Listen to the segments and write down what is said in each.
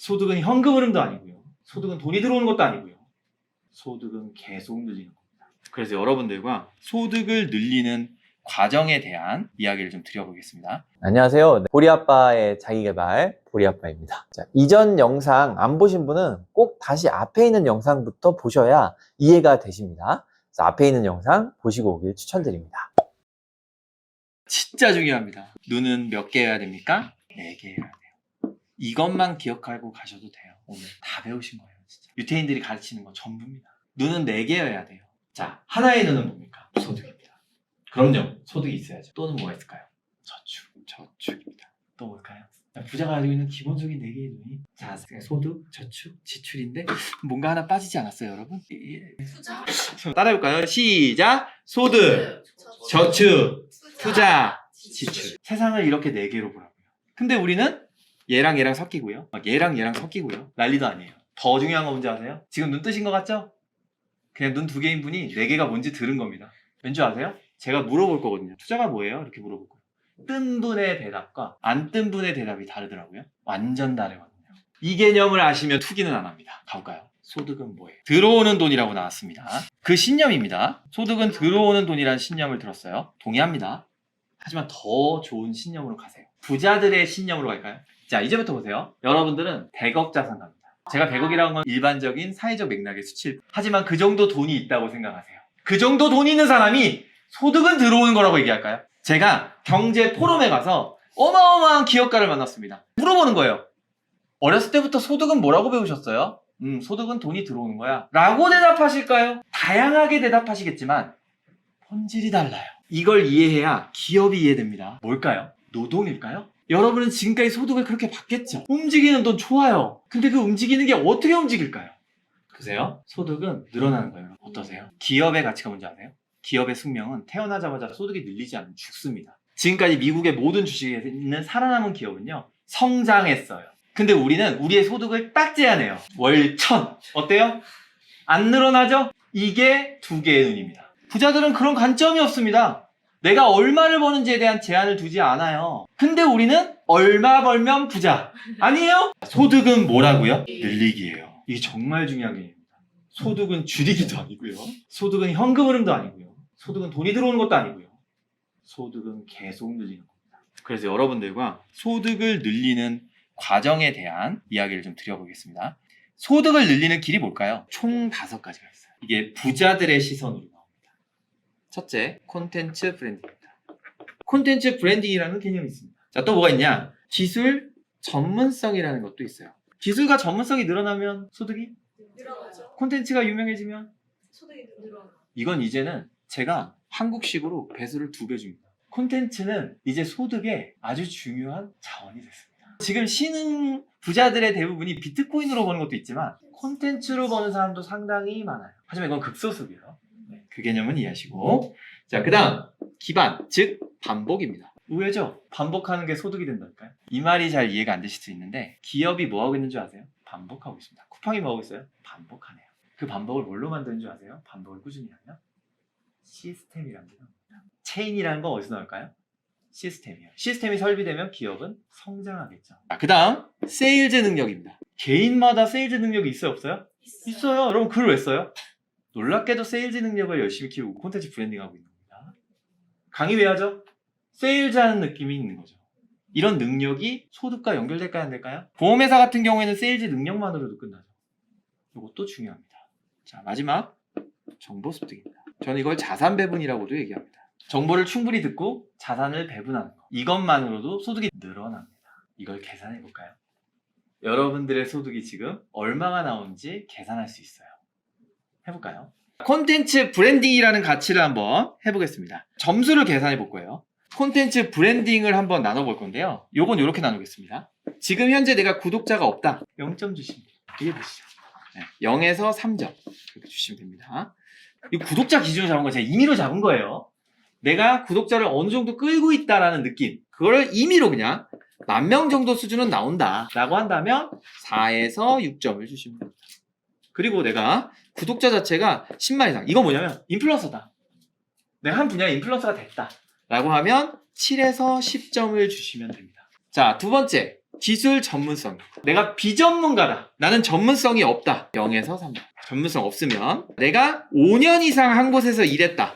소득은 현금 흐름도 아니고요. 소득은 돈이 들어오는 것도 아니고요. 소득은 계속 늘리는 겁니다. 그래서 여러분들과 소득을 늘리는 과정에 대한 이야기를 좀 드려보겠습니다. 안녕하세요. 보리아빠의 자기개발 보리아빠입니다. 자, 이전 영상 안 보신 분은 꼭 다시 앞에 있는 영상부터 보셔야 이해가 되십니다. 그래서 앞에 있는 영상 보시고 오길 추천드립니다. 진짜 중요합니다. 눈은 몇 개여야 됩니까? 4개 해야 돼요. 이것만 기억하고 가셔도 돼요. 오늘 다 배우신 거예요. 진짜. 유태인들이 가르치는 거 전부입니다. 눈은 4개여야 돼요. 자, 하나의 눈은 뭡니까? 소득입니다. 그럼요. 소득이 있어야죠. 또는 뭐가 있을까요? 저축입니다. 또 뭘까요? 부자가 가지고 있는 기본적인 4개의 눈이 자, 소득, 저축, 지출인데 뭔가 하나 빠지지 않았어요, 여러분? 투자, 따라해볼까요? 시작! 소득, 저축, 투자, 지출. 세상을 이렇게 4개로 보라고요. 근데 우리는 얘랑 얘랑 섞이고요. 막 얘랑 얘랑 섞이고요. 난리도 아니에요. 더 중요한 거 뭔지 아세요? 지금 눈 뜨신 것 같죠? 그냥 눈 2개인 분이 4개가 뭔지 들은 겁니다. 왠지 아세요? 제가 물어볼 거거든요. 투자가 뭐예요? 이렇게 물어볼 거예요. 뜬 분의 대답과 안 뜬 분의 대답이 다르더라고요. 완전 다르거든요. 이 개념을 아시면 투기는 안 합니다. 가볼까요? 소득은 뭐예요? 들어오는 돈이라고 나왔습니다. 그 신념입니다. 소득은 들어오는 돈이라는 신념을 들었어요. 동의합니다. 하지만 더 좋은 신념으로 가세요. 부자들의 신념으로 갈까요? 자, 이제부터 보세요. 여러분들은 100억 자산 갑니다. 제가 100억이라는 건 일반적인 사회적 맥락의 수치. 하지만 그 정도 돈이 있다고 생각하세요. 그 정도 돈이 있는 사람이 소득은 들어오는 거라고 얘기할까요? 제가 경제 포럼에 가서 어마어마한 기업가를 만났습니다. 물어보는 거예요. 어렸을 때부터 소득은 뭐라고 배우셨어요? 소득은 돈이 들어오는 거야. 라고 대답하실까요? 다양하게 대답하시겠지만 본질이 달라요. 이걸 이해해야 기업이 이해됩니다. 뭘까요? 노동일까요? 여러분은 지금까지 소득을 그렇게 받겠죠. 움직이는 돈 좋아요. 근데 그 움직이는 게 어떻게 움직일까요? 보세요. 소득은 늘어나는 거예요. 어떠세요? 기업의 가치가 뭔지 아세요? 기업의 숙명은 태어나자마자 소득이 늘리지 않으면 죽습니다. 지금까지 미국의 모든 주식에 있는 살아남은 기업은요, 성장했어요. 근데 우리는 우리의 소득을 딱 제한해요. 월 1000. 어때요? 안 늘어나죠? 이게 2개의 눈입니다. 부자들은 그런 관점이 없습니다. 내가 얼마를 버는지에 대한 제한을 두지 않아요. 근데 우리는 얼마 벌면 부자. 아니에요? 소득은 뭐라고요? 늘리기예요. 이게 정말 중요한 개념입니다. 소득은 줄이기도 아니고요. 소득은 현금 흐름도 아니고요. 소득은 돈이 들어오는 것도 아니고요. 소득은 계속 늘리는 겁니다. 그래서 여러분들과 소득을 늘리는 과정에 대한 이야기를 좀 드려보겠습니다. 소득을 늘리는 길이 뭘까요? 총 5가지가 있어요. 이게 부자들의 시선으로 나옵니다. 첫째, 콘텐츠 브랜딩입니다. 콘텐츠 브랜딩이라는 개념이 있습니다. 자, 또 뭐가 있냐? 기술 전문성이라는 것도 있어요. 기술과 전문성이 늘어나면 소득이? 늘어나죠. 콘텐츠가 유명해지면? 소득이 늘어나. 이건 이제는 제가 한국식으로 배수를 2배 줍니다. 콘텐츠는 이제 소득의 아주 중요한 자원이 됐습니다. 지금 신흥 부자들의 대부분이 비트코인으로 버는 것도 있지만 콘텐츠로 버는 사람도 상당히 많아요. 하지만 이건 극소수고요. 그 개념은 이해하시고, 자, 그 다음 기반, 즉 반복입니다. 의외죠? 반복하는 게 소득이 된다니까요. 이 말이 잘 이해가 안 되실 수 있는데 기업이 뭐하고 있는 줄 아세요? 반복하고 있습니다. 쿠팡이 뭐하고 있어요? 반복하네요. 그 반복을 뭘로 만드는 줄 아세요? 반복을 꾸준히 하면 시스템이라는 게 나옵니다. 체인이라는 건 어디서 나올까요? 시스템이요. 시스템이 설비되면 기업은 성장하겠죠. 그 다음 세일즈 능력입니다. 개인마다 세일즈 능력이 있어요, 없어요? 있어요. 여러분 글을 왜 써요? 놀랍게도 세일즈 능력을 열심히 키우고 콘텐츠 브랜딩하고 있는 겁니다. 강의 왜 하죠? 세일즈 하는 느낌이 있는 거죠. 이런 능력이 소득과 연결될까요, 안 될까요? 보험회사 같은 경우에는 세일즈 능력만으로도 끝나죠. 이것도 중요합니다. 자, 마지막 정보 습득입니다. 저는 이걸 자산 배분이라고도 얘기합니다. 정보를 충분히 듣고 자산을 배분하는 거. 이것만으로도 소득이 늘어납니다. 이걸 계산해 볼까요? 여러분들의 소득이 지금 얼마가 나오는지 계산할 수 있어요. 해볼까요? 콘텐츠 브랜딩이라는 가치를 한번 해보겠습니다. 점수를 계산해 볼 거예요. 콘텐츠 브랜딩을 한번 나눠볼 건데요. 요건 이렇게 나누겠습니다. 지금 현재 내가 구독자가 없다. 0점 주시면 돼요. 이해 되시죠? 네, 0에서 3점 이렇게 주시면 됩니다. 이 구독자 기준으로 잡은 거 제가 임의로 잡은 거예요. 내가 구독자를 어느 정도 끌고 있다라는 느낌, 그거를 임의로 그냥 10,000명 정도 수준은 나온다 라고 한다면 4에서 6점을 주시면 됩니다. 그리고 내가 구독자 자체가 10만 이상, 이건 뭐냐면 인플루언서다, 내가 한 분야의 인플루언서가 됐다 라고 하면 7에서 10점을 주시면 됩니다. 자, 두 번째, 기술 전문성. 내가 비전문가다. 나는 전문성이 없다. 0에서 3점. 전문성 없으면 내가 5년 이상 한 곳에서 일했다.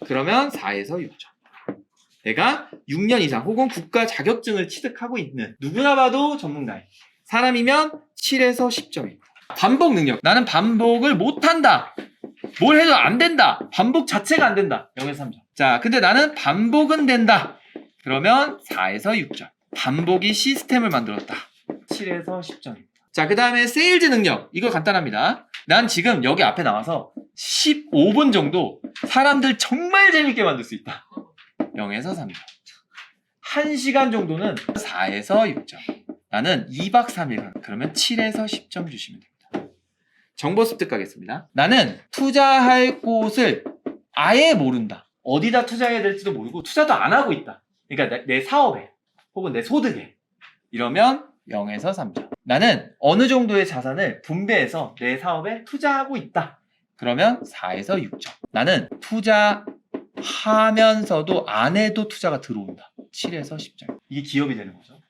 그러면 4에서 6점. 내가 6년 이상 혹은 국가 자격증을 취득하고 있는 누구나 봐도 전문가인 사람이면 7에서 10점입니다. 반복 능력. 나는 반복을 못한다. 뭘 해도 안 된다. 반복 자체가 안 된다. 0에서 3점. 자, 근데 나는 반복은 된다. 그러면 4에서 6점. 반복이 시스템을 만들었다. 7에서 10점입니다. 자, 그 다음에 세일즈 능력. 이거 간단합니다. 난 지금 여기 앞에 나와서 15분 정도 사람들 정말 재밌게 만들 수 있다. 0에서 3점. 1시간 정도는 4에서 6점. 나는 2박 3일. 그러면 7에서 10점 주시면 됩니다. 정보 습득 가겠습니다. 나는 투자할 곳을 아예 모른다. 어디다 투자해야 될지도 모르고 투자도 안 하고 있다. 그러니까 내 사업에 혹은 내 소득에. 이러면 0에서 3점. 나는 어느 정도의 자산을 분배해서 내 사업에 투자하고 있다. 그러면 4에서 6점. 나는 투자하면서도 안 해도 투자가 들어온다. 7에서 10점. 이게 기업이 되는 거죠.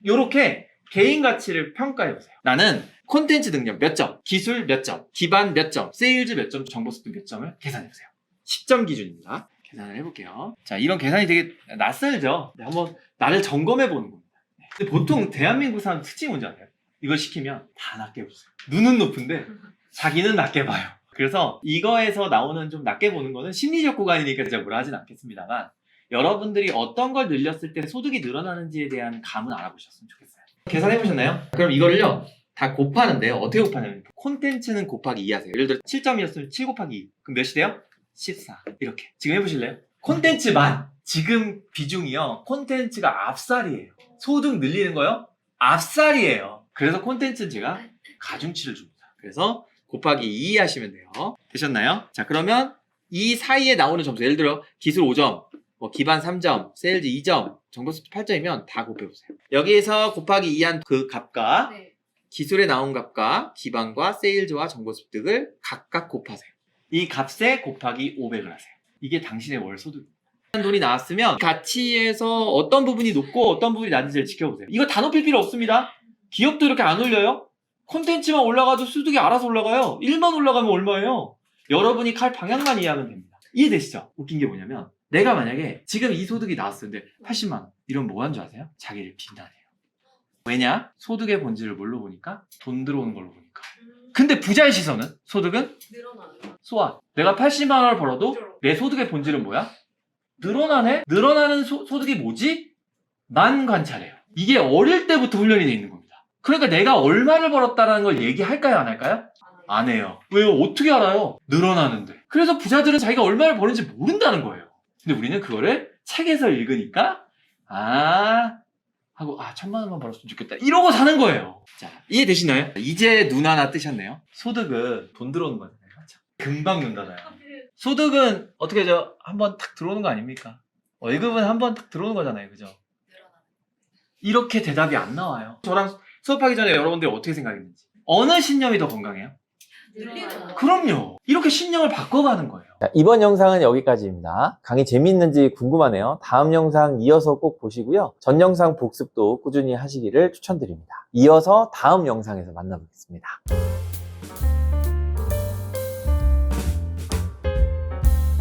요렇게 개인 가치를 평가해보세요. 나는 콘텐츠 능력 몇 점, 기술 몇 점, 기반 몇 점, 세일즈 몇 점, 정보 습득 몇 점을 계산해보세요. 10점 기준입니다. 계산을 해볼게요. 자, 이런 계산이 되게 낯설죠? 네, 한번 나를 점검해보는 겁니다. 근데 보통 대한민국 사람 특징이 뭔지 아세요? 이걸 시키면 다 낮게 보세요. 눈은 높은데 자기는 낮게 봐요. 그래서 이거에서 나오는 좀 낮게 보는 거는 심리적 구간이니까 제가 뭐라 하진 않겠습니다만 여러분들이 어떤 걸 늘렸을 때 소득이 늘어나는지에 대한 감은 알아보셨으면 좋겠어요. 계산해보셨나요? 그럼 이거를요 다 곱하는데요. 어떻게 곱하냐면 콘텐츠는 곱하기 2 하세요. 예를 들어 7점이었으면 7 곱하기 2. 그럼 몇이 돼요? 14. 이렇게. 지금 해보실래요? 콘텐츠만 지금 비중이요. 콘텐츠가 앞살이에요. 소득 늘리는 거요? 앞살이에요. 그래서 콘텐츠는 제가 가중치를 줍니다. 그래서 곱하기 2 하시면 돼요. 되셨나요? 자, 그러면 이 사이에 나오는 점수, 예를 들어 기술 5점, 뭐 기반 3점, 세일즈 2점, 정보습득 8점이면 다 곱해보세요. 여기에서 곱하기 2한 그 값과 네. 기술에 나온 값과 기반과 세일즈와 정보습득을 각각 곱하세요. 이 값에 곱하기 500을 하세요. 이게 당신의 월 소득입니다. 돈이 나왔으면 가치에서 어떤 부분이 높고 어떤 부분이 낮은지를 지켜보세요. 이거 다 높일 필요 없습니다. 기업도 이렇게 안 올려요. 콘텐츠만 올라가도 소득이 알아서 올라가요. 1만 올라가면 얼마예요? 여러분이 갈 방향만 이해하면 됩니다. 이해되시죠? 웃긴 게 뭐냐면 내가 만약에 지금 이 소득이 나왔었는데 80만 원 이러면 뭐 하는 줄 아세요? 자기를 비난해요. 왜냐? 소득의 본질을 뭘로 보니까? 돈 들어오는 걸로 보니까. 근데 부자의 시선은? 소득은? 늘어나는. 소화. 내가 80만 원을 벌어도 내 소득의 본질은 뭐야? 늘어나네? 늘어나는 소득이 뭐지? 만 관찰해요. 이게 어릴 때부터 훈련이 돼 있는 겁니다. 그러니까 내가 얼마를 벌었다는 걸 얘기할까요? 안 할까요? 안 해요. 왜요? 어떻게 알아요? 늘어나는데. 그래서 부자들은 자기가 얼마를 버는지 모른다는 거예요. 근데 우리는 그거를 책에서 읽으니까 하고 1,000만 원만 벌었으면 좋겠다 이러고 사는 거예요. 자, 이해되시나요? 이제 눈 하나 뜨셨네요. 소득은 돈 들어오는 거잖아요. 맞죠? 금방 눈 닫아요. 소득은 어떻게 하죠? 한번 탁 들어오는 거 아닙니까? 월급은 한번 탁 들어오는 거잖아요. 그죠? 이렇게 대답이 안 나와요. 저랑 수업하기 전에 여러분들이 어떻게 생각했는지. 어느 신념이 더 건강해요? 늘리는 거. 그럼요. 이렇게 신념을 바꿔가는 거예요. 자, 이번 영상은 여기까지입니다. 강의 재미있는지 궁금하네요. 다음 영상 이어서 꼭 보시고요. 전 영상 복습도 꾸준히 하시기를 추천드립니다. 이어서 다음 영상에서 만나보겠습니다.